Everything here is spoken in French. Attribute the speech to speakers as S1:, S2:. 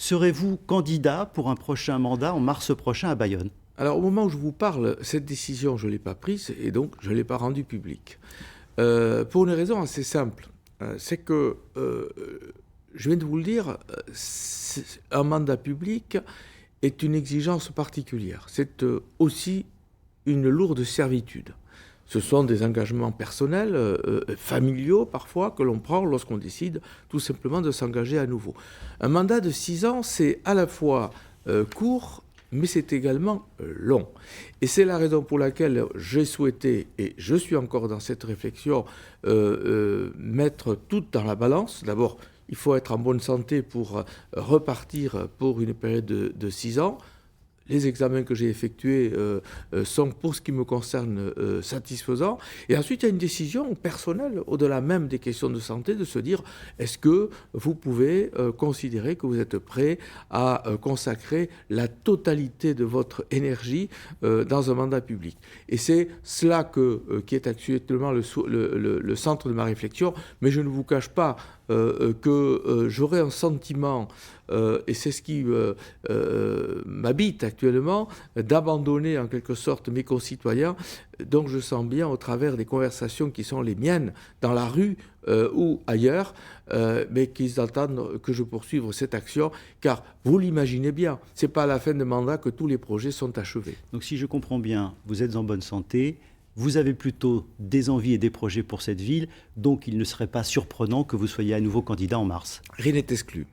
S1: Serez-vous candidat pour un prochain mandat en mars prochain à Bayonne?
S2: Alors, au moment où je vous parle, cette décision, je ne l'ai pas prise et donc je ne l'ai pas rendue publique. Pour une raison assez simple. C'est que, je viens de vous le dire, un mandat public est une exigence particulière. C'est aussi une lourde servitude. Ce sont des engagements personnels, familiaux parfois, que l'on prend lorsqu'on décide tout simplement de s'engager à nouveau. Un mandat de 6 ans, c'est à la fois court, mais c'est également long. Et c'est la raison pour laquelle j'ai souhaité, et je suis encore dans cette réflexion, mettre tout dans la balance. D'abord, il faut être en bonne santé pour repartir pour une période de 6 ans. Les examens que j'ai effectués sont, pour ce qui me concerne, satisfaisants. Et ensuite, il y a une décision personnelle, au-delà même des questions de santé, de se dire, est-ce que vous pouvez considérer que vous êtes prêt à consacrer la totalité de votre énergie dans un mandat public. Et c'est cela qui est actuellement le centre de ma réflexion. Mais je ne vous cache pas que j'aurais un sentiment, et c'est ce qui m'habite actuellement, d'abandonner en quelque sorte mes concitoyens, dont je sens bien au travers des conversations qui sont les miennes, dans la rue ou ailleurs, mais qu'ils attendent que je poursuive cette action, car vous l'imaginez bien, ce n'est pas à la fin de mandat que tous les projets sont achevés.
S1: Donc si je comprends bien, vous êtes en bonne santé, vous avez plutôt des envies et des projets pour cette ville, donc il ne serait pas surprenant que vous soyez à nouveau candidat en mars.
S2: Rien n'est exclu.